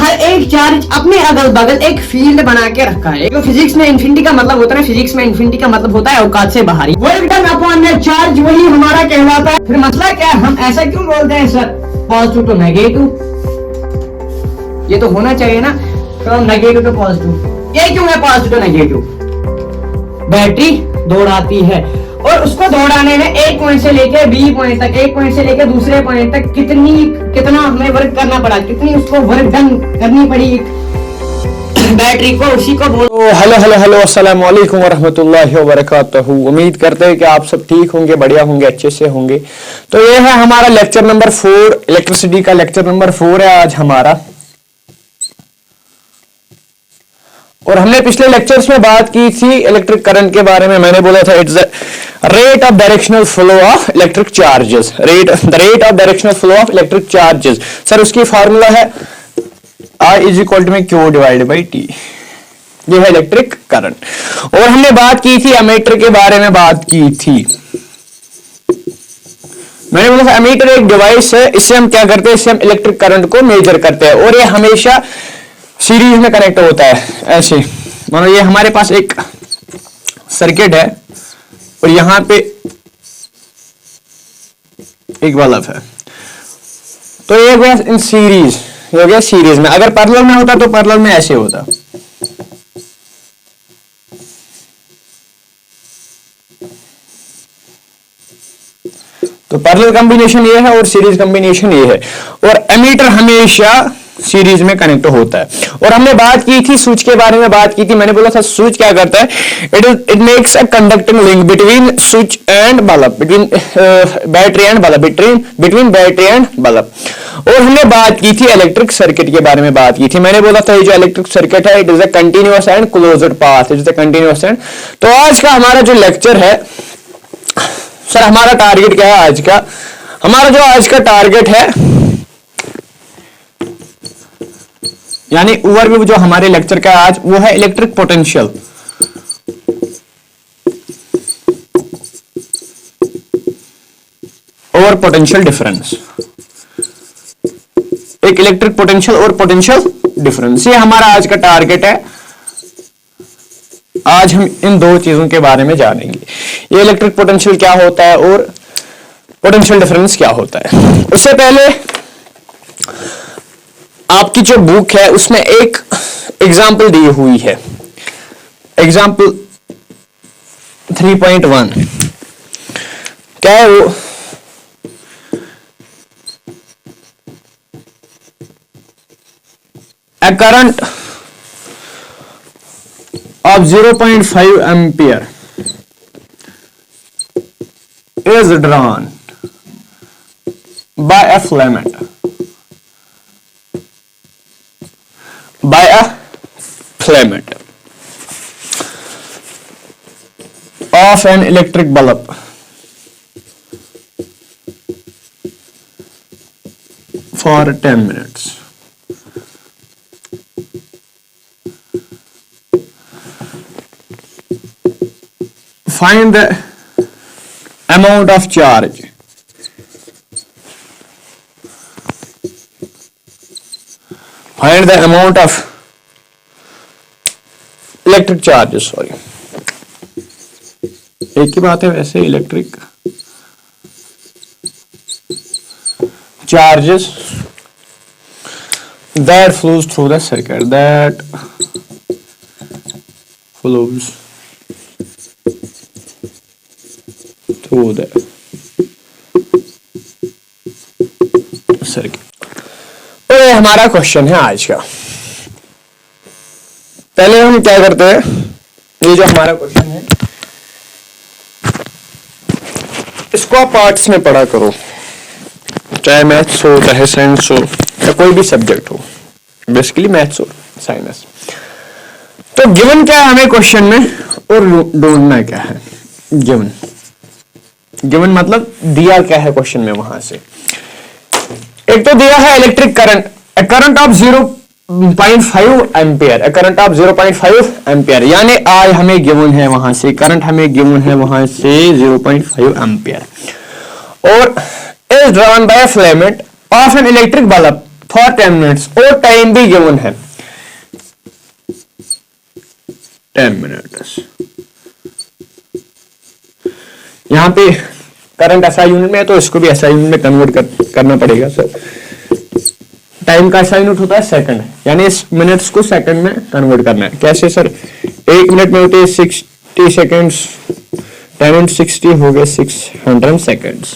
हर एक चार्ज अपने अगल बगल एक फील्ड बना के रखा है। जो फिजिक्स में इन्फिनिटी का मतलब होता है, फिजिक्स में इन्फिनिटी का मतलब होता है औकात से बाहरी। Work done upon net charge वही हमारा कहलाता है। फिर मसला क्या है, हम ऐसा क्यों बोलते हैं सर पॉजिटिव टू नेगेटिव, ये तो होना चाहिए ना, फ्रॉम नेगेटिव टू पॉजिटिव। ये क्यों है पॉजिटिव नेगेटिव? बैटरी दौड़ाती है और उसको दौड़ाने में एक पॉइंट से लेके बी पॉइंट तक, एक पॉइंट से लेके दूसरे पॉइंट तक कितना हमें वर्क करना पड़ा, कितनी उसको वर्क डन करनी पड़ी बैटरी को, उसी को बोलो। हेलो अस्सलाम वालेकुम वरहमतुल्लाहि वबरकातुहू। उम्मीद करते हैं कि आप सब ठीक होंगे, बढ़िया होंगे, अच्छे से होंगे। तो ये है हमारा लेक्चर नंबर 4, इलेक्ट्रिसिटी का लेक्चर नंबर 4 है आज हमारा। और हमने पिछले लेक्चर्स में बात की थी इलेक्ट्रिक करंट के बारे में। मैंने बोला था it's the rate of directional flow of electric charges, the rate of directional flow of electric charges. Sir उसकी फार्मूला है I इज इक्वल टू में Q डिवाइडेड बाई T। ये है इलेक्ट्रिक करंट। और हमने बात की थी एमीटर के बारे में बात की थी। मैंने बोला था एमीटर एक डिवाइस है, इससे हम क्या करते हैं, इससे हम इलेक्ट्रिक करंट को मेजर करते हैं। और ये हमेशा सीरीज में कनेक्ट होता है। ऐसे मानो ये हमारे पास एक सर्किट है और यहां पे एक बल्ब है, तो ये गया इन सीरीज, ये हो गया सीरीज में। अगर पैरेलल में होता तो पैरेलल में ऐसे होता। तो पैरेलल कॉम्बिनेशन ये है और सीरीज कॉम्बिनेशन ये है। और एमीटर हमेशा सीरीज में कनेक्ट होता है। और हमने बात की थी स्विच के बारे में बात की थी। मैंने बोला था स्विच क्या करता है, it makes a conducting link between switch and bulb, between battery and bulb, between battery and bulb. और हमने बात की थी इलेक्ट्रिक सर्किट के बारे में बात की थी। मैंने बोला था ये जो इलेक्ट्रिक सर्किट है it is a continuous and closed path, it is a continuous and. तो आज का हमारा जो लेक्चर है, सर हमारा टारगेट क्या है आज का, हमारा जो आज का टारगेट है यानी ओवरव्यू जो हमारे लेक्चर का आज वो है इलेक्ट्रिक पोटेंशियल। और पोटेंशियल डिफरेंस, एक इलेक्ट्रिक पोटेंशियल और पोटेंशियल डिफरेंस, ये हमारा आज का टारगेट है। आज हम इन दो चीजों के बारे में जानेंगे, ये इलेक्ट्रिक पोटेंशियल क्या होता है और पोटेंशियल डिफरेंस क्या होता है। उससे पहले आपकी जो बुक है उसमें एक एग्जाम्पल दी हुई है, एग्जाम्पल 3.1 क्या है वो, a current of 0.5 ampere is drawn by a filament of an electric bulb for 10 minutes. Find the amount of charge electric charges, sorry एक ही बात है वैसे, electric charges that flows through the circuit, that flows through the circuit। तो ये हमारा question है आज का। पहले हम क्या करते हैं, ये जो हमारा क्वेश्चन है इसको आप पार्ट्स में पढ़ा करो, चाहे मैथ्स हो, चाहे साइंस हो, या कोई भी सब्जेक्ट हो, बेसिकली मैथ्स और साइंस। तो गिवन क्या है हमें क्वेश्चन में और ढूंढना क्या है। गिवन मतलब दिया क्या है क्वेश्चन में, वहां से एक तो दिया है electric current, a current of 0.5 ampere, a current of 0.5 ampere, यानी आई हमें गिवन है वहां से, करंट हमें गिवन है वहां से 0.5 एम्पियर, और is drawn by a filament of an electric bulb for 10 minutes और टाइम भी गिवन है 10 मिनट्स। यहां पे करंट SI यूनिट में है तो इसको भी SI यूनिट में कन्वर्ट करना पड़ेगा सर। टाइम का SI यूनिट होता है सेकंड, यानी इस मिनट्स को सेकंड में कन्वर्ट करना है। कैसे सर? 1 मिनट में होते हैं 60 सेकेंड्स, 10 × 60 हो गए 600 सेकेंड्स।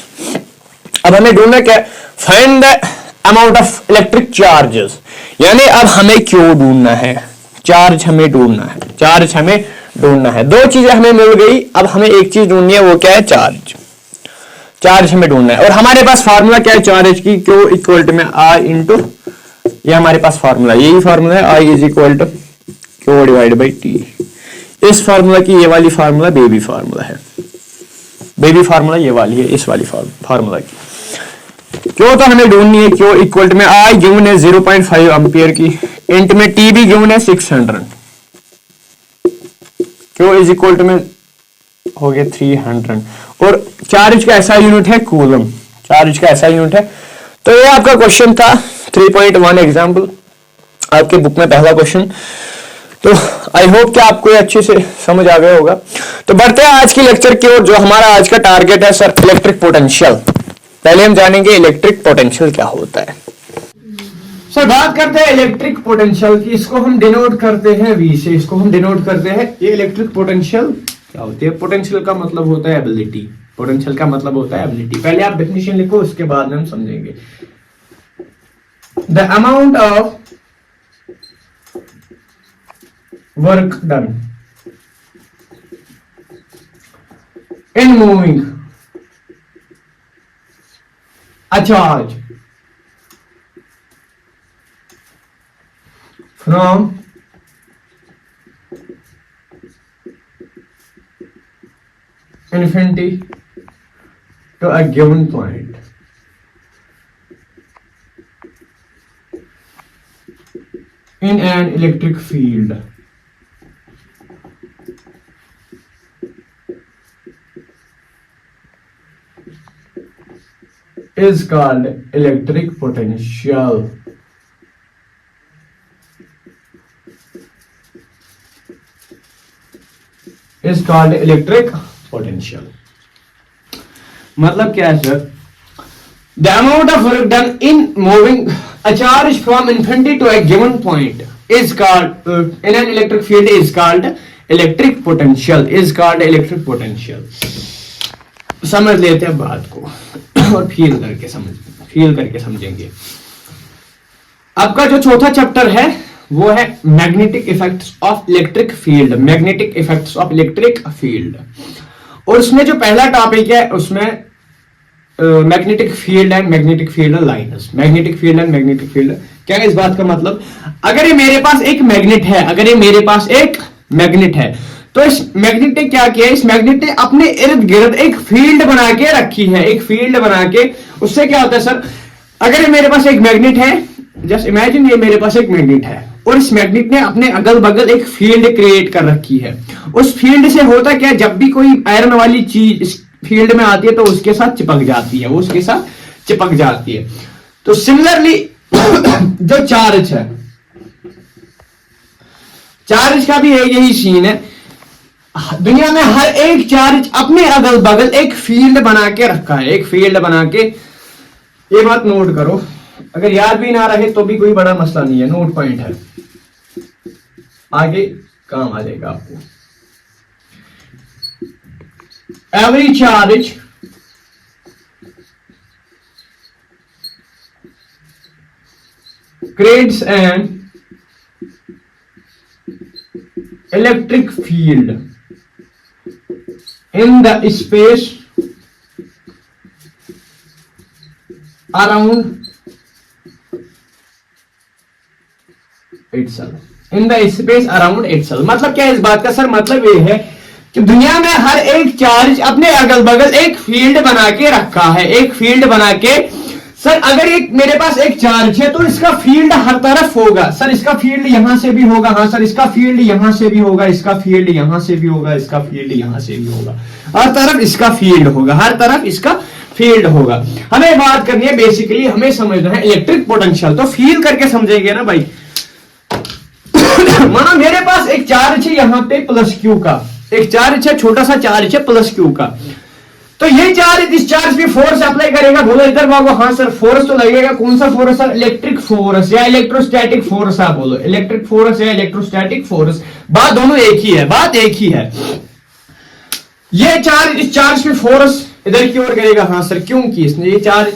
अब हमें ढूंढना क्या? Find the amount of electric charges, यानी अब हमें क्यों ढूंढना है? चार्ज हमें ढूंढना है, चार्ज हमें ढूंढना है। दो चीजें हमें मिल गई, अब हमें एक चीज ढूंढनी है, वो क्या है? चार्ज। चार्ज हमें ढूंढना है और हमारे पास फार्मूला क्या है चार्ज की? Q इक्वल टू में I इंटू, ये हमारे पास फार्मूला, यही फार्मूला है, I is equal to Q divide by T। इस फार्मूला की ये वाली फार्मूला बेबी फार्मूला है, बेबी फार्मूला ये वाली है, इस वाली फार्मूला की। क्यों तो हमें ढूंढनी है, क्यों इक्वल टू में I गिवन है 0.5 एम्पियर की, इंट में T भी गिवन है 600, क्यों इज इक्वल टू में हो गया 300 और चार्ज का ऐसा यूनिट है कूलम, चार्ज का ऐसा यूनिट है। तो ये आपका क्वेश्चन था 3.1 एग्जाम्पल, आपके बुक में पहला क्वेश्चन। तो आई होप कि आपको ये अच्छे से समझ आ गया होगा। तो बढ़ते हैं आज के लेक्चर की ओर, जो हमारा आज का टारगेट है सर इलेक्ट्रिक पोटेंशियल। पहले हम जानेंगे इलेक्ट्रिक पोटेंशियल क्या होता है। सर बात करते हैं इलेक्ट्रिक पोटेंशियल की, इसको हम डिनोट करते हैं V से, इसको हम डिनोट करते हैं। ये इलेक्ट्रिक पोटेंशियल क्या होती है? पोटेंशियल का मतलब होता है एबिलिटी, पोटेंशियल का मतलब होता है एबिलिटी। पहले आप डेफिनेशन लिखो, उसके बाद में हम समझेंगे। The amount of work done in moving a charge from infinity to a given point in an electric field is called electric potential. Is called electric potential. मतलब क्या है sir? The amount of work done in moving a charge from infinity to a given point is called in an electric field is called electric potential. Is called electric potential. समझ लेते हैं बात को और feel करके समझेंगे। आपका जो चौथा चैप्टर है वो है magnetic effects of electric field, magnetic effects of electric field. और उसमें जो पहला टॉपिक है उसमें magnetic field and magnetic field lines. Magnetic field and magnetic field क्या है? इस बात का मतलब, अगर ये मेरे पास एक मैग्नेट है, अगर ये मेरे पास एक मैग्नेट है, तो इस मैग्नेट ने क्या किया? इस मैग्नेट ने अपने इर्द गिर्द एक फील्ड बना के रखी है, एक फील्ड बना के। उससे क्या होता है सर? अगर ये मेरे पास एक मैग्नेट है, जस्ट इमेजिन ये मेरे पास एक मैग्नेट है और इस मैग्नेट ने अपने अगल बगल एक फील्ड क्रिएट कर रखी है। उस फील्ड से होता क्या? जब भी कोई आयरन वाली चीज इस फील्ड में आती है तो उसके साथ चिपक जाती है, वो उसके साथ चिपक जाती है। तो सिमिलरली जो चार्ज है, चार्ज का भी यही सीन है। दुनिया में हर एक चार्ज अपने अगल बगल एक फील्ड बना के रखा है, एक फील्ड बना के। ये बात नोट करो, अगर याद भी ना रहे तो भी कोई बड़ा मसला नहीं है, नोट पॉइंट है, आगे काम आ जाएगा आपको। Every charge creates an electric field in the space around itself. In the space around itself मतलब क्या है इस बात का सर? मतलब ये है कि दुनिया में हर एक चार्ज अपने अगल बगल एक फील्ड बना के रखा है, एक फील्ड बना के। सर अगर एक मेरे पास एक चार्ज है तो इसका फील्ड हर तरफ होगा। सर इसका फील्ड यहां से भी होगा, हाँ सर इसका फील्ड यहां से भी होगा, इसका फील्ड यहां से भी होगा, इसका फील्ड यहां से भी होगा, हर तरफ इसका फील्ड होगा, हर तरफ इसका फील्ड होगा। हमें बात करनी है बेसिकली, हमें समझना है इलेक्ट्रिक पोटेंशियल, तो फील करके समझेंगे ना भाई। मानो मेरे पास एक चार्ज है यहाँ पे प्लस क्यू का, एक चार्ज है, छोटा सा चार्ज है प्लस क्यू का, तो ये चार्ज इस चार्ज पे फोर्स अप्लाई करेगा। बोलो इधर भागो, हाँ सर फोर्स तो लगेगा, कौन सा फोर्स है? इलेक्ट्रिक फोर्स या इलेक्ट्रोस्टैटिक फोर्स। आप बोलो इलेक्ट्रिक फोर्स या इलेक्ट्रोस्टैटिक फोर्स, बात दोनों एक ही है, बात एक ही है। ये चार्ज इस चार्ज पे फोर्स इधर की ओर करेगा, हाँ सर क्योंकि इसने ये चार्ज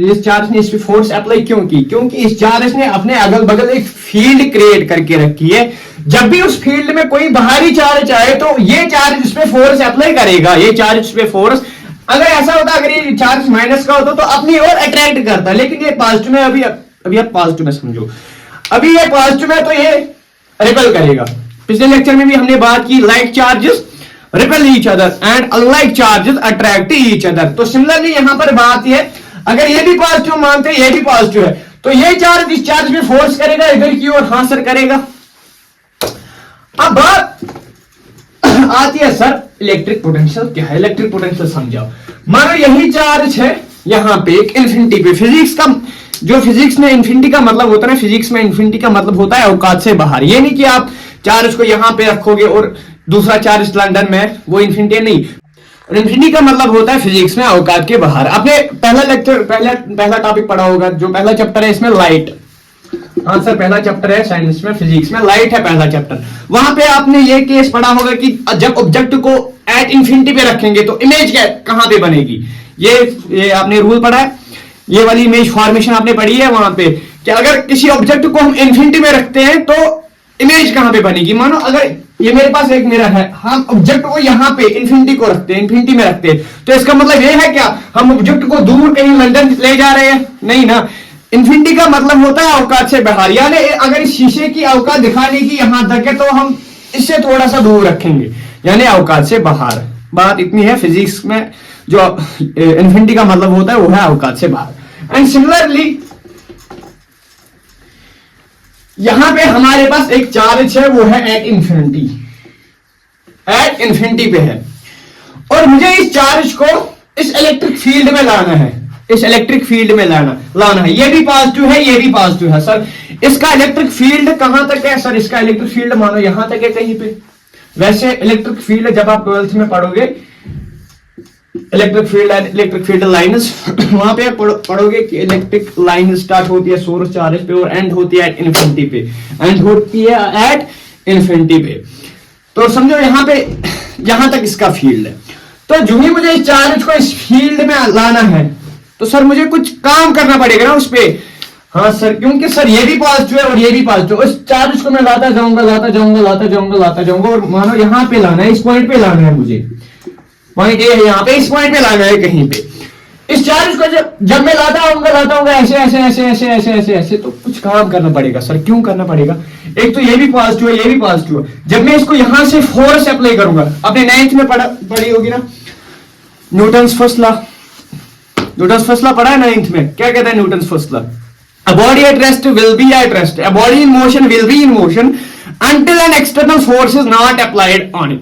इस चार्ज ने इस पे फोर्स अप्लाई क्यों की? क्योंकि इस चार्ज ने अपने अगल बगल एक फील्ड क्रिएट करके रखी है। जब भी उस फील्ड में कोई बाहरी चार्ज आए तो ये चार्ज इस पे फोर्स अप्लाई करेगा, ये चार्ज इस पे फोर्स। अगर ऐसा होता, अगर ये चार्ज माइनस का होता तो अपनी ओर अट्रैक्ट करता, लेकिन ये पॉजिटिव में, अभी आप पॉजिटिव में समझो, अभी ये पॉजिटिव में तो ये रिपेल करेगा। पिछले लेक्चर में भी हमने बात की, like charges repel each other and unlike charges attract each other. तो सिमिलरली यहां पर बात है, अगर ये भी पॉजिटिव मानते हैं, ये भी पॉजिटिव है, तो ये चार्ज इस चार्ज में फोर्स करेगा इधर की ओर, हाँ सर करेगा। अब बात आती है सर इलेक्ट्रिक पोटेंशियल क्या है? इलेक्ट्रिक पोटेंशियल समझाओ। मानो यही चार्ज है यहाँ पे एक इन्फिनिटी पे, फिजिक्स का जो फिजिक्स में इन्फिनिटी का मतलब होता है ना, फिजिक्स में इन्फिनिटी का मतलब होता है औकात से बाहर। ये नहीं कि आप चार्ज को यहां पे रखोगे और दूसरा चार्ज लंदन में, वो इन्फिनिटी नहीं। इन्फिनिटी का मतलब होता है फिजिक्स में औकात के बाहर। आपने पहला लेक्चर पहला टॉपिक पढ़ा होगा, जो पहला चैप्टर है इसमें लाइट, हाँ सर पहला चैप्टर है साइंस में, फिजिक्स में लाइट है पहला चैप्टर। वहां पे आपने ये केस पढ़ा होगा कि जब ऑब्जेक्ट को एट इंफिनिटी पे रखेंगे तो इमेज कहां पे बनेगी? ये आपने रूल पढ़ा है, ये वाली इमेज फॉर्मेशन आपने पढ़ी है वहां पे, कि अगर किसी ऑब्जेक्ट को हम इंफिनिटी में रखते हैं तो इमेज कहां पे बनेगी? मानो अगर ये मेरे पास एक मिरर है, हम ऑब्जेक्ट को यहां पे इंफिनिटी को रखते हैं, इंफिनिटी में रखते हैं, तो इसका मतलब ये है क्या हम ऑब्जेक्ट को दूर कहीं लंदन ले जा रहे हैं? नहीं ना। इंफिनिटी का मतलब होता है औकात से बाहर, यानी अगर इस शीशे की औकात दिखाने की यहां तक है तो हम इससे थोड़ा सा दूर रखेंगे, यानी औकात से बाहर। बात इतनी है, फिजिक्स में जो इंफिनिटी का मतलब होता है वो है औकात से बाहर। एंड सिमिलरली यहां पे हमारे पास एक चार्ज है, वो है एट इंफिनिटी, एट इंफिनिटी पे है, और मुझे इस चार्ज को इस इलेक्ट्रिक फील्ड में लाना है, इस इलेक्ट्रिक फील्ड में लाना है। ये भी पॉजिटिव है, ये भी पॉजिटिव है। सर इसका इलेक्ट्रिक फील्ड कहां तक है? सर इसका इलेक्ट्रिक फील्ड मानो यहां तक है कहीं पे। वैसे इलेक्ट्रिक फील्ड जब आप 12th में पढ़ोगे, इलेक्ट्रिक फील्ड लाइन्स, वहां पे पढ़ोगे कि इलेक्ट्रिक लाइन स्टार्ट होती है सोर्स चार्ज पे और एंड होती है एट इन्फिनिटी पे, एंड होती है एट इन्फिनिटी पे। तो समझो यहां पे यहां तक इसका फील्ड है, तो जो ही मुझे इस चार्ज को इस फील्ड में लाना है तो सर मुझे कुछ काम करना पड़ेगा ना उस पे। हाँ सर, क्योंकि सर ये भी पॉजिटिव है और ये भी पॉजिटिव, इस चार्ज को मैं लाता जाऊंगा और मानो यहां पे लाना है, इस पॉइंट पे लाना है मुझे, पॉइंट ए है यहाँ पे, इस पॉइंट पे लाना है कहीं पे। इस चार्ज को जब मैं लाता आऊंगा ऐसे, तो कुछ काम करना पड़ेगा। सर क्यों करना पड़ेगा? एक तो ये भी पॉजिटिव है, ये भी पॉजिटिव है। जब मैं इसको यहां से फोर्स अप्लाई करूंगा, अपने 9th में पढ़ी होगी ना Newton's first law, Newton's first law पढ़ा है 9th में। क्या कहता है Newton's first law? A body at rest will be at rest. A body in motion will be in motion until an external force is not applied on it.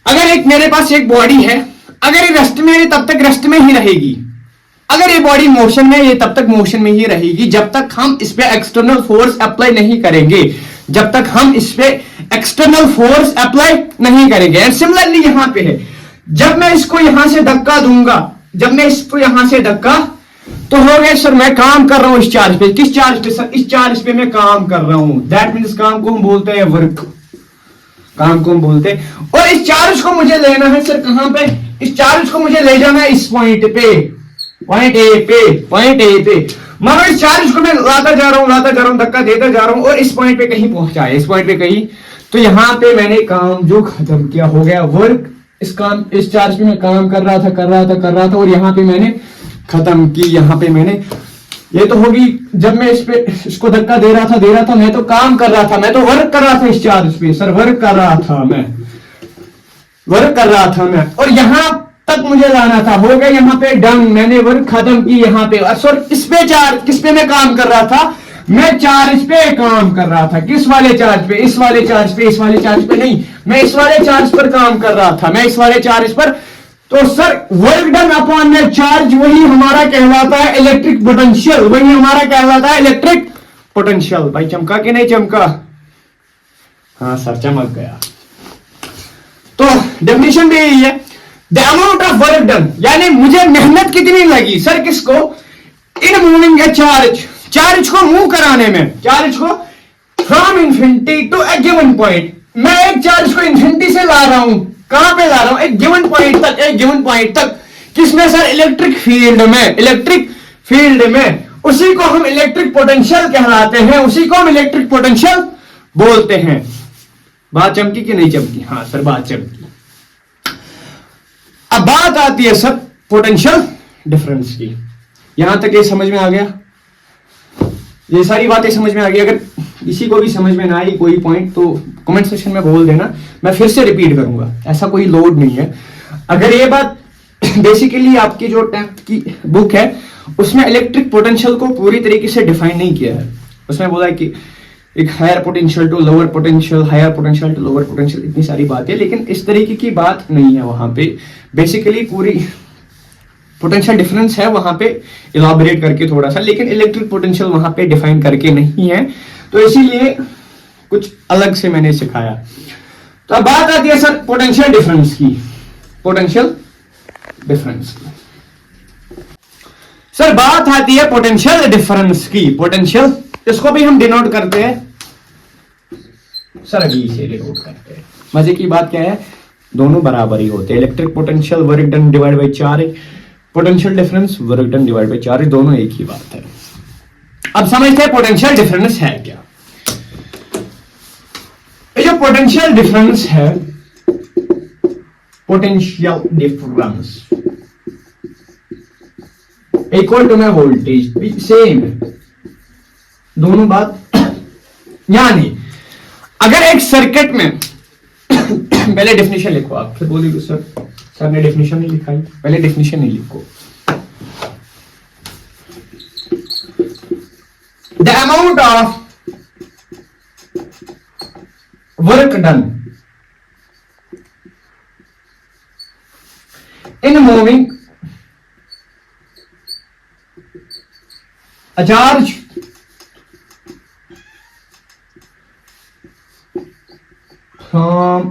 अगर एक मेरे पास एक बॉडी है, अगर ये रेस्ट में है तब तक रेस्ट में ही रहेगी, अगर ये बॉडी मोशन में ये तब तक मोशन में ही रहेगी, जब तक हम इस पे एक्सटर्नल फोर्स अप्लाई नहीं करेंगे, जब तक हम इस पे एक्सटर्नल फोर्स अप्लाई नहीं करेंगे। एंड सिमिलरली यहां पे है, जब मैं इसको यहां से धक्का दूंगा, जब मैं इसको यहां से धक्का, तो हो गया सर मैं काम कर रहा हूं इस चार्ज पे। किस चार्ज पे? सर इस चार्ज पे मैं काम कर रहा हूं। दैट मीन्स काम को हम बोलते हैं वर्क, काम को हम बोलते हैं। और इस चार्ज को मुझे लेना है सर कहां पे? इस चार्ज को मुझे ले जाना है इस पॉइंट पे, पॉइंट ए पे। मानो इस चार्ज को मैं लाता जा रहा हूं, धक्का देता जा रहा हूं और इस पॉइंट पे कहीं पहुंचा है, इस पॉइंट पे कहीं, तो यहां पे मैंने काम जो खत्म किया, हो गया वर्क। इस चार्ज पे मैं काम कर रहा था और यहां पे मैंने खत्म की। यहां पे मैंने, ये तो होगी जब मैं इसको धक्का दे रहा था, मैं तो काम कर रहा था, मैं तो वर्क कर रहा था इस चार्ज पे। सर वर्क कर रहा था मैं, और यहां तक मुझे लाना था, हो गया यहां पे डन, मैंने वर्क खत्म की यहां पे। सर किस पे मैं काम कर रहा था? मैं चार्ज पे काम कर रहा था। किस वाले चार्ज पे? इस वाले चार्ज पे नहीं, मैं इस वाले चार्ज पर काम कर रहा था, मैं इस वाले चार्ज पर। तो sir work done upon net charge वही हमारा कहलाता है इलेक्ट्रिक पोटेंशियल, वही हमारा कहलाता है इलेक्ट्रिक पोटेंशियल। भाई चमका कि नहीं चमका? हाँ सर चमक गया। तो डेफिनेशन भी यही है, the amount of work done, यानी मुझे मेहनत कितनी लगी सर किसको, in moving a charge, charge को मूव कराने में, चार्ज को from infinity to a given point. मैं एक चार्ज को इंफिनिटी से ला रहा हूं, कहां पे ला रहा हूं, एक गिवन पॉइंट तक, एक गिवन पॉइंट तक। किसमें सर? इलेक्ट्रिक फील्ड में, इलेक्ट्रिक फील्ड में। उसी को हम इलेक्ट्रिक पोटेंशियल कहलाते हैं, उसी को हम इलेक्ट्रिक पोटेंशियल बोलते हैं। बात चमकी कि नहीं चमकी? हाँ सर बात चमकी। अब बात आती है सर पोटेंशियल डिफरेंस की। यहां तक ये समझ में आ गया? ये सारी बातें समझ में आ गई? अगर किसी को भी समझ में ना आई कोई पॉइंट तो कमेंट सेक्शन में बोल देना, मैं फिर से रिपीट करूंगा, ऐसा कोई लोड नहीं है। अगर ये बात बेसिकली आपकी जो 10th की बुक है उसमें इलेक्ट्रिक पोटेंशियल को पूरी तरीके से डिफाइन नहीं किया है। उसमें बोला है कि एक higher potential to lower potential, higher potential to lower potential, इतनी सारी बातें, लेकिन इस तरीके की बात नहीं है वहां पे। बेसिकली पूरी पोटेंशियल डिफरेंस है वहां पे इलाबोरेट करके थोड़ा सा, लेकिन इलेक्ट्रिक पोटेंशियल वहां पे डिफाइन करके नहीं है, तो इसीलिए कुछ अलग से मैंने सिखाया। तो अब बात आती है सर पोटेंशियल डिफरेंस की, पोटेंशियल डिफरेंस की। सर बात आती है पोटेंशियल डिफरेंस की, पोटेंशियल, इसको भी हम डिनोट करते हैं सर, अभी इसे डिनोट करते हैं। मजे की बात क्या है, दोनों बराबर ही होते हैं। Electric potential work done divide by charge, potential difference work done divide by charge, दोनों एक ही बात है। अब समझते हैं पोटेंशियल डिफरेंस है क्या। ये जो पोटेंशियल डिफरेंस है, पोटेंशियल डिफरेंस इक्वल टू में वोल्टेज, सेम है दोनों बात। यानी अगर एक सर्किट में पहले डेफिनेशन लिखो, आप फिर बोलोगे सर ने डेफिनेशन नहीं लिखा है, पहले डेफिनेशन नहीं लिखो। The amount of work done in moving a charge from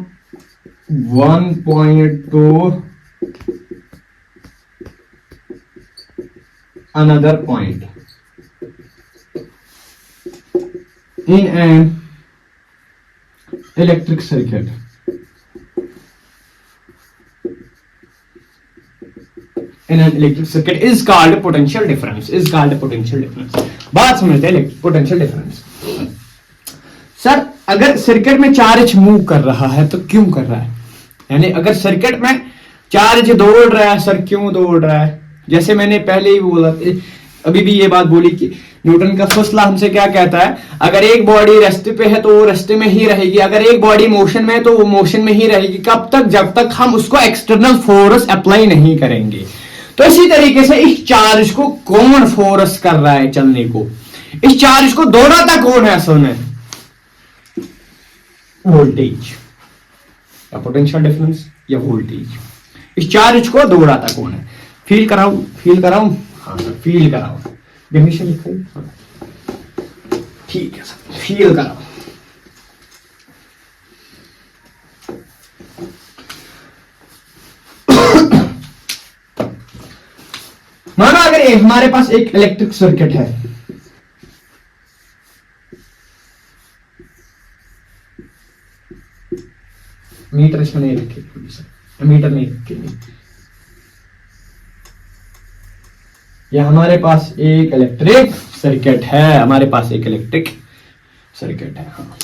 one point to another point in an electric circuit in an electric circuit is called potential difference, is called potential difference। बात समझते हैं potential difference. Sir अगर circuit में charge move कर रहा है तो क्यों कर रहा है, यानी अगर सर्किट में चार्ज दौड़ रहा है सर क्यों दौड़ रहा है। जैसे मैंने पहले ही बोला, अभी भी ये बात बोली कि न्यूटन का फर्स्ट लॉ हमसे क्या कहता है, अगर एक बॉडी रास्ते पे है तो वो रास्ते में ही रहेगी, अगर एक बॉडी मोशन में है तो वो मोशन में ही रहेगी। कब तक? जब तक हम उसको एक्सटर्नल फोर्स अप्लाई नहीं करेंगे। तो इसी तरीके से इस चार्ज को कौन फोर्स कर रहा है चलने को, इस चार्ज को दौड़ाता कौन है असल में? वोल्टेज या पोटेंशियल डिफरेंस या वोल्टेज। इस चार्ज को दौड़ाता कौन है? फील कराऊं, फील कराऊं? हाँ सर फील कराऊं, डेफिनेशन लिखाइए। ठीक है सर, फील कराओ। मानो अगर हमारे पास एक इलेक्ट्रिक सर्किट है, मीटर इसमें नहीं रखेंगे सर, मीटर नहीं रखेंगे। यह हमारे पास एक इलेक्ट्रिक सर्किट है, हमारे पास एक इलेक्ट्रिक सर्किट है। हाँ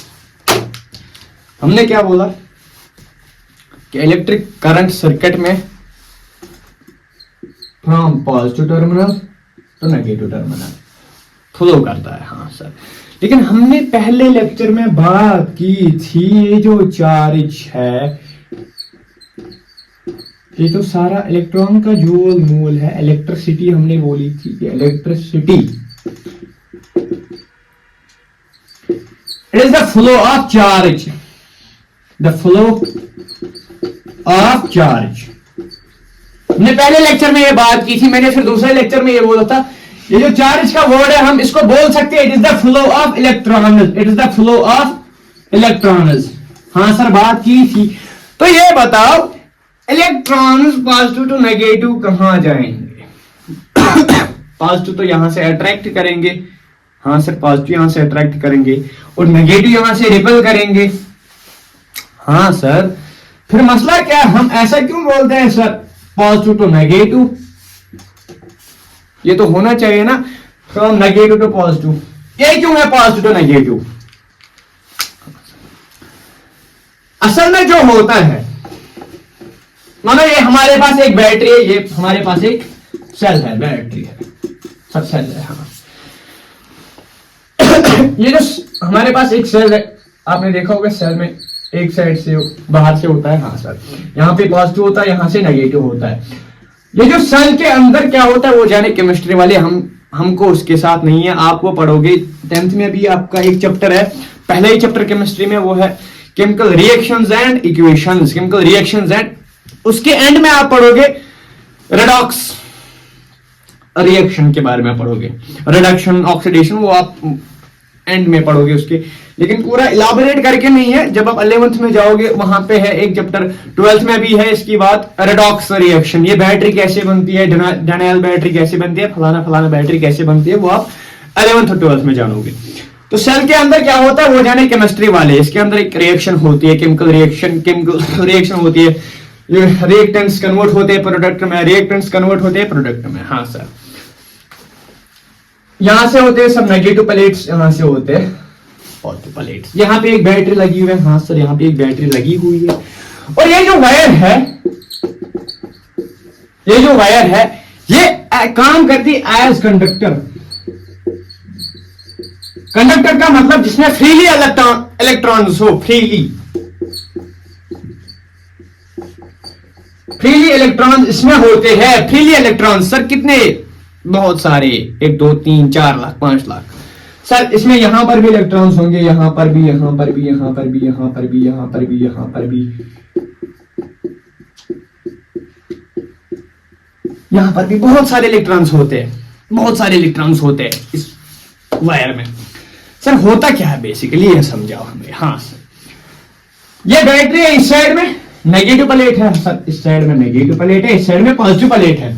हमने क्या बोला कि इलेक्ट्रिक करंट सर्किट में from positive terminal to negative terminal flow करता है। हाँ सर, लेकिन हमने पहले लेक्चर में बात की थी ये जो चार्ज है ये तो सारा इलेक्ट्रॉन का जूल मूल है। इलेक्ट्रिसिटी हमने बोली थी कि electricity it is the flow of charge, the flow of charge हमने पहले लेक्चर में ये बात की थी, मैंने फिर दूसरे लेक्चर में ये बोला था, ये जो चार्ज का वर्ड है हम इसको बोल सकते हैं it is the flow of electrons, it is the flow of electrons. हाँ सर बात की थी। तो ये बताओ इलेक्ट्रॉन्स पॉजिटिव टू नेगेटिव कहां जाएंगे? पॉजिटिव तो यहां से अट्रैक्ट करेंगे, हाँ सर पॉजिटिव यहां से अट्रैक्ट करेंगे और नेगेटिव यहां से रिपेल करेंगे। हाँ सर फिर मसला क्या है, हम ऐसा क्यों बोलते हैं सर पॉजिटिव टू नेगेटिव? ये तो होना चाहिए ना, फ्रॉम नेगेटिव टू पॉजिटिव। ये क्यों है पॉजिटिव टू नेगेटिव? असल में जो होता है, मानो ये हमारे पास एक बैटरी है, ये हमारे पास एक सेल है, बैटरी है, सब सेल है। हाँ ये जो हमारे पास एक सेल है, आपने देखा होगा सेल में एक साइड से बाहर से होता है, हाँ सर यहाँ पे पॉजिटिव होता है, यहां से नेगेटिव होता है। ये जो सेल के अंदर क्या होता है वो जाने केमिस्ट्री वाले, हमको उसके साथ नहीं है, आप वो पढ़ोगे 10th में भी। आपका एक चैप्टर है, पहला ही चैप्टर केमिस्ट्री में, वो है chemical reactions and equations, chemical reactions and, उसके एंड में आप पढ़ोगे रेडॉक्स रिएक्शन के बारे में पढ़ोगे, रिडक्शन ऑक्सीडेशन, वो आप एंड में पढ़ोगे उसके, लेकिन पूरा इलाबोरेट करके नहीं है। जब आप 11th में जाओगे वहां पे है एक चैप्टर, 12th में भी है इसकी बात, रेडॉक्स रिएक्शन, ये बैटरी कैसे बनती है, डैनियल बैटरी कैसे बनती है, फलाना फलाना बैटरी कैसे बनती है, वो आप 11th और 12th में जानोगे। तो सेल के अंदर क्या होता है वो जाने केमिस्ट्री वाले। इसके अंदर एक रिएक्शन होती है, केमिकल रिएक्शन होती है, रिएक्टेंट्स कन्वर्ट होते हैं प्रोडक्ट में, रिएक्टेंट्स कन्वर्ट होते हैं प्रोडक्ट में। हाँ सर यहां से होते हैं सब नेगेटिव प्लेट्स, यहां से होते हैं पॉजिटिव प्लेट्स। यहाँ पे एक बैटरी लगी हुई है, हाँ सर यहाँ पे एक बैटरी लगी हुई है, और ये जो वायर है, ये जो वायर है ये काम करती है एज कंडक्टर। कंडक्टर का मतलब जिसमें फ्रीली इलेक्ट्रॉन्स हो, फ्रीली इलेक्ट्रॉन्स इसमें होते हैं। फ्रीली इलेक्ट्रॉन्स सर कितने? बहुत सारे, 1 2 3 4 लाख 5 लाख सर। इसमें यहां पर भी इलेक्ट्रॉन्स होंगे, यहां पर भी, यहां पर भी, यहां पर भी, यहां पर भी, यहां पर भी, यहां पर भी, यहां पर भी बहुत सारे इलेक्ट्रॉन्स होते हैं, बहुत सारे इलेक्ट्रॉन्स होते हैं इस वायर में। सर होता क्या है बेसिकली ये समझाओ हमें। हाँ सर ये बैटरी है, इस साइड में नेगेटिव प्लेट है सर, इस साइड में नेगेटिव प्लेट है, इस साइड में पॉजिटिव प्लेट है।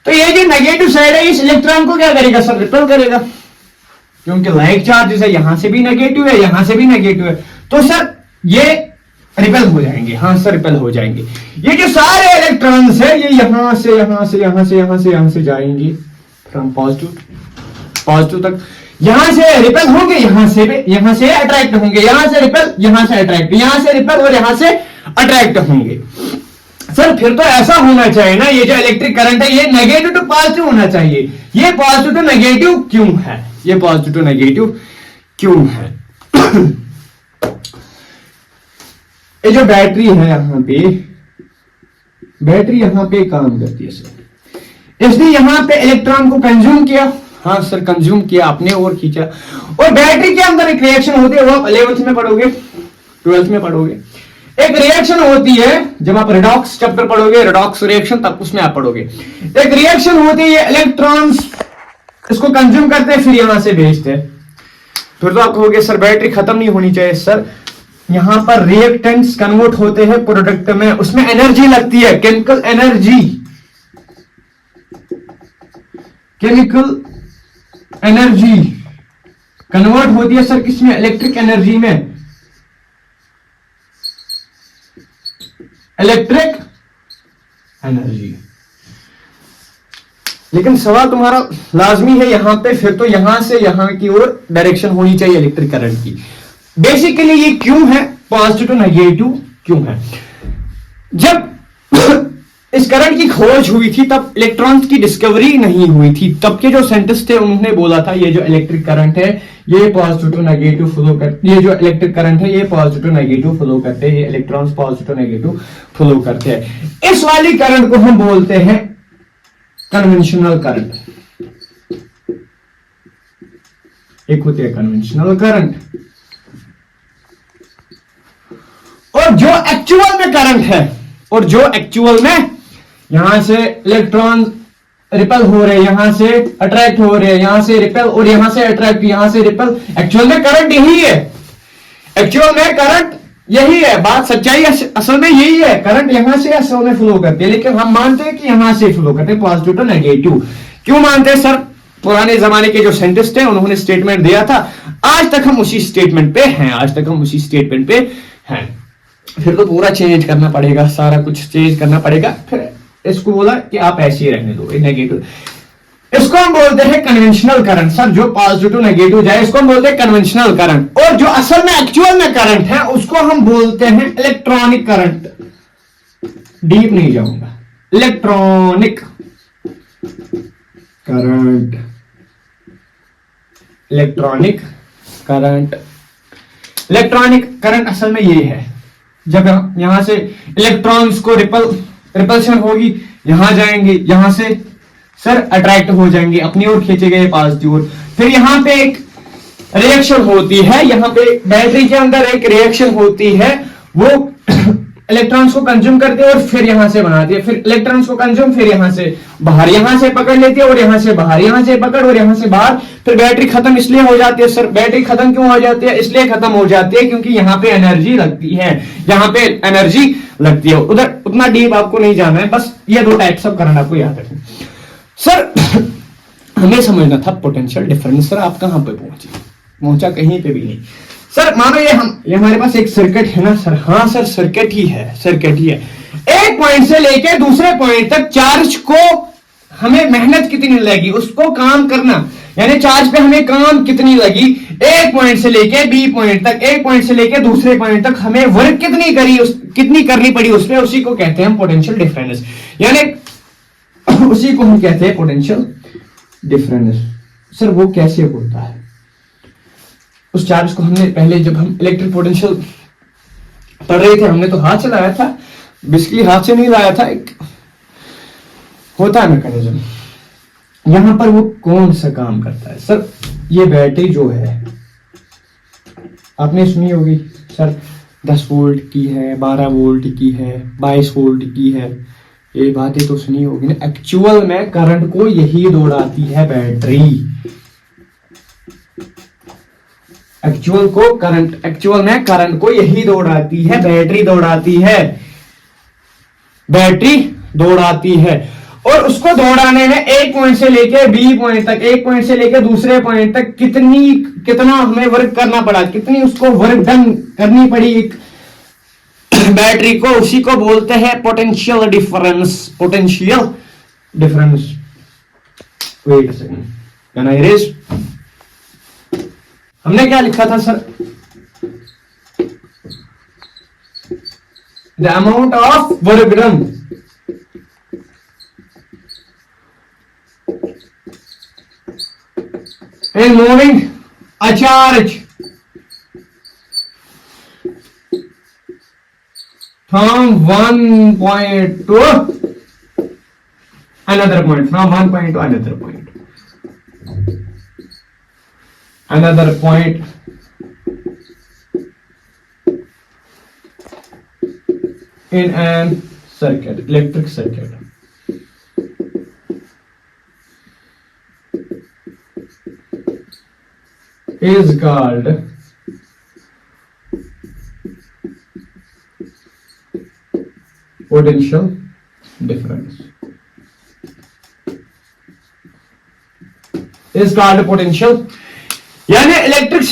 तो ये जो नेगेटिव साइड है इस इलेक्ट्रॉन को क्या करेगा सर? रिपेल करेगा, क्योंकि लाइक चार्जेस है, यहां से भी नेगेटिव है, यहां से भी नेगेटिव है, तो सर ये रिपेल हो जाएंगे। हाँ सर रिपेल हो जाएंगे। ये जो सारे इलेक्ट्रॉन्स है ये यहां से यहां से यहां से यहां से यहां से जाएंगे, फ्रॉम पॉजिटिव तक, यहां से रिपेल होंगे, यहां से अट्रैक्ट होंगे, यहां से रिपेल, यहां से अट्रैक्ट, यहां से रिपेल और यहां से अट्रैक्ट होंगे। सर फिर तो ऐसा होना चाहिए ना, ये जो इलेक्ट्रिक करंट है ये नेगेटिव टू पॉजिटिव होना चाहिए। ये पॉजिटिव टू नेगेटिव क्यों है? ये पॉजिटिव टू नेगेटिव क्यों है? ये जो बैटरी है यहां पे, बैटरी यहां पे काम करती है सर, इसने यहां पे इलेक्ट्रॉन को कंज्यूम किया, हाँ सर कंज्यूम किया आपने और खींचा, और बैटरी के अंदर एक रिएक्शन होती है, वो आप 11th में पढ़ोगे, 12th में पढ़ोगे। एक रिएक्शन होती है, जब आप रेडॉक्स चैप्टर पढ़ोगे, रेडॉक्स रिएक्शन, तब उसमें आप पढ़ोगे। एक रिएक्शन होती है, ये इलेक्ट्रॉन्स इसको कंज्यूम करते हैं, फिर यहां से भेजते हैं। फिर तो आप कहोगे सर बैटरी खत्म नहीं होनी चाहिए। सर यहां पर रिएक्टेंट्स कन्वर्ट होते हैं प्रोडक्ट में, उसमें एनर्जी लगती है, chemical energy, chemical energy convert होती है सर किसमें? इलेक्ट्रिक एनर्जी में, इलेक्ट्रिक एनर्जी। लेकिन सवाल तुम्हारा लाजमी है यहां पे, फिर तो यहां से यहां की ओर डायरेक्शन होनी चाहिए इलेक्ट्रिक करंट की। बेसिकली ये क्यों है पॉजिटिव टू नेगेटिव क्यों है? जब इस करंट की खोज हुई थी तब इलेक्ट्रॉन्स की डिस्कवरी नहीं हुई थी। तब के जो साइंटिस्ट थे उन्होंने बोला था ये जो इलेक्ट्रिक करंट है ये पॉजिटिव टू नेगेटिव फ्लो करते, ये जो इलेक्ट्रिक करंट है ये पॉजिटिव टू नेगेटिव फ्लो करते हैं, ये electrons positive to negative flow करते हैं। इस वाली करंट को हम बोलते हैं कन्वेंशनल करंट। एक होती है कन्वेंशनल करंट, और जो एक्चुअल में करंट है, और जो एक्चुअल में यहां से इलेक्ट्रॉन रिपेल हो रहे, यहां से अट्रैक्ट हो रहे, यहां से रिपेल और यहां से अट्रैक्ट, यहां से रिपेल। एक्चुअल में करंट यही है, एक्चुअल में करंट यही है, बात सच्चाई असल में यही है, करंट यहां से असल में फ्लो करती है, लेकिन हम मानते हैं कि यहां से फ्लो करते हैं, पॉजिटिव टू नेगेटिव। क्यों मानते हैं सर? पुराने जमाने के जो साइंटिस्ट हैं उन्होंने स्टेटमेंट दिया था, आज तक हम उसी स्टेटमेंट पे हैं, आज तक हम उसी स्टेटमेंट पे हैं। फिर तो पूरा चेंज करना पड़ेगा, सारा कुछ चेंज करना पड़ेगा। फिर इसको बोला कि आप ऐसे ही रहने दो, नेगेटिव। इसको हम बोलते हैं कन्वेंशनल करंट। सर जो पॉजिटिव टू नेगेटिव जाए इसको हम बोलते हैं कन्वेंशनल करंट, और जो असल में एक्चुअल में करंट है उसको हम बोलते हैं इलेक्ट्रॉनिक करंट। डीप नहीं जाऊंगा, electronic current, electronic current. Electronic current असल में ये है, जब यहां से इलेक्ट्रॉन्स को रिपल्शन होगी, यहां जाएंगे, यहां से सर अट्रैक्ट हो जाएंगे, अपनी ओर खींचे गए पॉजिटिव ओर। फिर यहां पे एक रिएक्शन होती है, यहां पे बैटरी के अंदर एक रिएक्शन होती है, वो इलेक्ट्रॉन्स को कंज्यूम करती है और फिर यहां से बनाती है, फिर इलेक्ट्रॉन्स को कंज्यूम, फिर यहां से बाहर, यहां से पकड़ लेती है और यहां से बाहर, यहां से पकड़ और यहां से बाहर। फिर बैटरी खत्म इसलिए हो जाती है सर, बैटरी खत्म क्यों हो जाती है? इसलिए खत्म हो जाती है क्योंकि यहां पे एनर्जी लगती है, यहां पे एनर्जी लगती है। उधर उतना डीप आपको नहीं जाना है, बस ये दो टाइप्स ऑफ करंट आपको याद रखना सर। हमें समझना था पोटेंशियल डिफरेंस। सर आप कहां पे पहुंचा कहीं पे भी नहीं सर। मानो ये हमारे पास एक सर्किट है ना सर, हाँ सर सर्किट ही है, सर्किट ही है। एक पॉइंट से लेके दूसरे पॉइंट तक चार्ज को हमें मेहनत कितनी लगी उसको काम करना, यानी चार्ज पे हमें काम कितनी लगी, एक पॉइंट से लेके बी पॉइंट तक, एक पॉइंट से लेके दूसरे पॉइंट तक हमें वर्क कितनी करनी पड़ी उस पर, उसी को कहते हैं पोटेंशियल डिफरेंस, यानी उसी को हम कहते हैं पोटेंशियल डिफरेंस। सर वो कैसे होता है? उस चार्ज को हमने पहले जब हम इलेक्ट्रिक पोटेंशियल पढ़ रहे थे हमने तो हाथ से लाया था, बेसिकली हाथ से नहीं लाया था, एक होता है मैकेनिज्म। यहां पर वो कौन सा काम करता है सर? ये बैटरी जो है आपने सुनी होगी सर, 10 वोल्ट की है, 12 वोल्ट की है, 22 वोल्ट की है, ये बातें तो सुनी होगी ना। एक्चुअल में करंट को यही दौड़ाती है बैटरी, एक्चुअल में करंट को यही दौड़ाती है, बैटरी दौड़ाती है, बैटरी दौड़ाती है। और उसको दौड़ाने में एक पॉइंट से लेके बी पॉइंट तक, एक पॉइंट से लेके दूसरे पॉइंट तक कितना हमें वर्क करना पड़ा, कितनी उसको वर्क डन करनी पड़ी एक बैटरी को, उसी को बोलते हैं potential difference. Potential difference. Wait a second, can I erase? हमने क्या लिखा था sir? The amount of work done in moving a charge from one point to another point, from one point to another point, another point in an circuit, electric circuit. Is called potential difference. Is called potential, यानी electric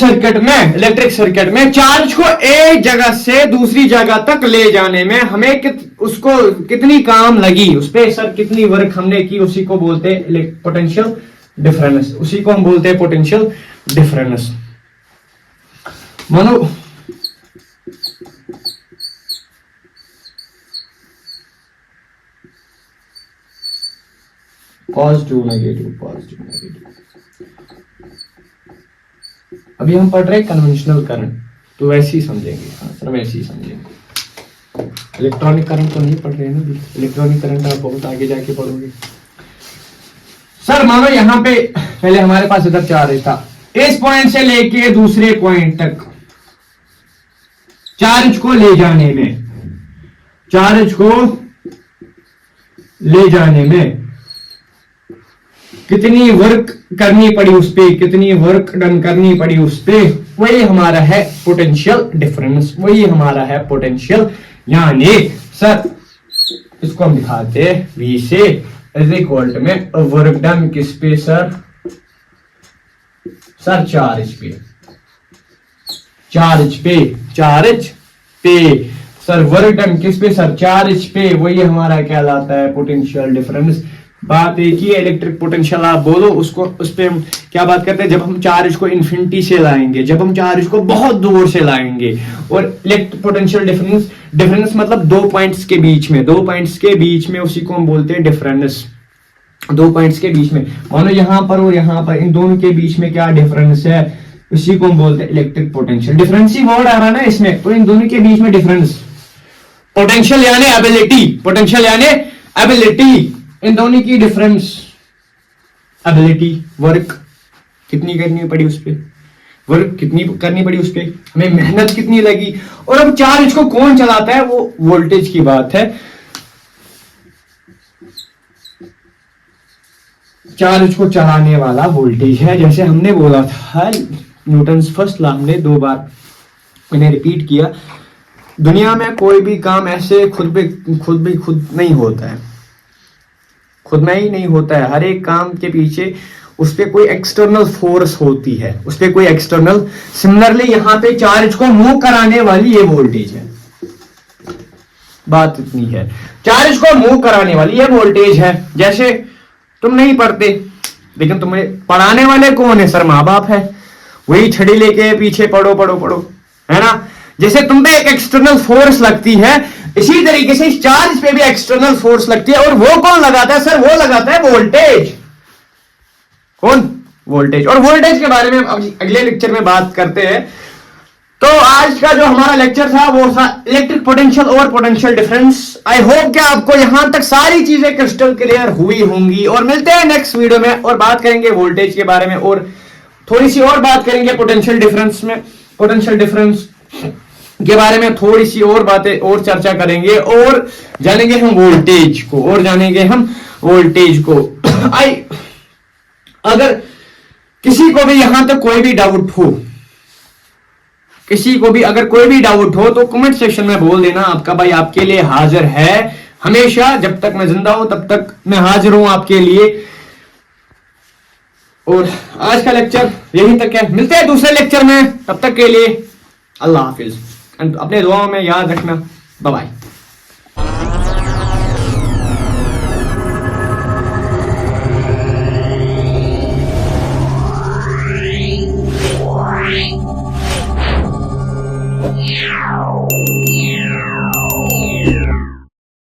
circuit में charge को एक जगह से दूसरी जगह तक ले जाने में हमें उसको कितनी काम लगी, उस पर सर कितनी वर्क हमने की, उसी को बोलते हैं पोटेंशियल डिफरेंस, उसी को हम बोलते हैं पोटेंशियल डिफरेंस। मानो पॉजिटिव नेगेटिव। अभी हम पढ़ रहे हैं कन्वेंशनल करंट, तो वैसे ही समझेंगे। हाँ सर वैसे ही समझेंगे। इलेक्ट्रॉनिक करंट तो नहीं पढ़ रहे हैं ना, इलेक्ट्रॉनिक करंट आप बहुत आगे जाके पढ़ोगे। सर मानो यहां पे पहले हमारे पास इधर चार्ज था, इस पॉइंट से लेके दूसरे पॉइंट तक चार्ज को ले जाने में, चार्ज को ले जाने में कितनी वर्क करनी पड़ी उस पे, कितनी वर्क डन करनी पड़ी उस पे, वही हमारा है पोटेंशियल डिफरेंस, वही हमारा है पोटेंशियल। यानी सर इसको हम दिखाते हैं V से इज इक्वल टू में वर्क डन किस पे सर, चार्ज पे, चार्ज पे सर, वर्क डन किस पे सर, चार्ज पे, वही हमारा कहलाता है पोटेंशियल डिफरेंस। बात एक ही है, इलेक्ट्रिक पोटेंशियल आप बोलो उसको, उस पे हम क्या बात करते हैं, जब हम चार्ज को इन्फिनिटी से लाएंगे, जब हम चार्ज को बहुत दूर से लाएंगे। और इलेक्ट्रिक पोटेंशियल डिफरेंस मतलब दो पॉइंट्स के बीच में, दो पॉइंट्स के बीच में, उसी को हम बोलते हैं डिफरेंस। दो पॉइंट्स के बीच में, मानो यहां पर और यहां पर, इन दोनों के बीच में क्या डिफरेंस है, उसी को हम बोलते हैं इलेक्ट्रिक पोटेंशियल। डिफरेंस ही वर्ड आ रहा है ना इसमें, तो इन दोनों के बीच में डिफरेंस, पोटेंशियल यानी एबिलिटी, पोटेंशियल यानी एबिलिटी, इन दोनों की डिफरेंस, एबिलिटी, वर्क कितनी करनी पड़ी उस पे, वर्क कितनी करनी पड़ी उस पे, हमें मेहनत कितनी लगी। और अब चार्ज को कौन चलाता है, वो वोल्टेज की बात है। चार्ज को चलाने वाला वोल्टेज है, जैसे हमने बोला था न्यूटन्स फर्स्ट लॉ, हमने 2 बार मैंने रिपीट किया, दुनिया में कोई भी काम ऐसे खुद नहीं होता है, खुद में ही नहीं होता है। हर एक काम के पीछे उस पे कोई एक्सटर्नल फोर्स होती है, उस पे कोई एक्सटर्नल। सिमिलरली यहां पे चार्ज को मूव कराने वाली ये वोल्टेज है, बात इतनी है, चार्ज को मूव कराने वाली ये वोल्टेज है। जैसे तुम नहीं पढ़ते, लेकिन तुम्हें पढ़ाने वाले कौन है सर, माँ बाप है, वही छड़ी लेके पीछे पढ़ो पढ़ो पढ़ो, है ना। जैसे तुम पे एक एक्सटर्नल फोर्स लगती है, इसी तरीके से इस चार्ज पे भी एक्सटर्नल फोर्स लगती है। और वो कौन लगाता है सर, वो लगाता है वोल्टेज। कौन, वोल्टेज। और वोल्टेज के बारे में अगले लेक्चर में बात करते हैं। तो आज का जो हमारा लेक्चर था वो था इलेक्ट्रिक पोटेंशियल और पोटेंशियल डिफरेंस। आई होप कि आपको यहां तक सारी चीजें क्रिस्टल क्लियर हुई होंगी। और मिलते हैं नेक्स्ट वीडियो में और बात करेंगे वोल्टेज के बारे में, और थोड़ी सी और बात करेंगे पोटेंशियल डिफरेंस में, पोटेंशियल डिफरेंस के बारे में थोड़ी सी और बातें और चर्चा करेंगे, और जानेंगे हम वोल्टेज को, और जानेंगे हम वोल्टेज को। अगर किसी को भी यहां तक कोई भी डाउट हो, किसी को भी अगर कोई भी डाउट हो तो कमेंट सेक्शन में बोल देना। आपका भाई आपके लिए हाजिर है हमेशा, जब तक मैं जिंदा हूं तब तक मैं हाजिर हूं आपके लिए। और आज का लेक्चर यहीं तक है, मिलते हैं दूसरे लेक्चर में, तब तक के लिए अल्लाह हाफिज। अपने दुआओं में याद रखना, बाय बाय। Wow.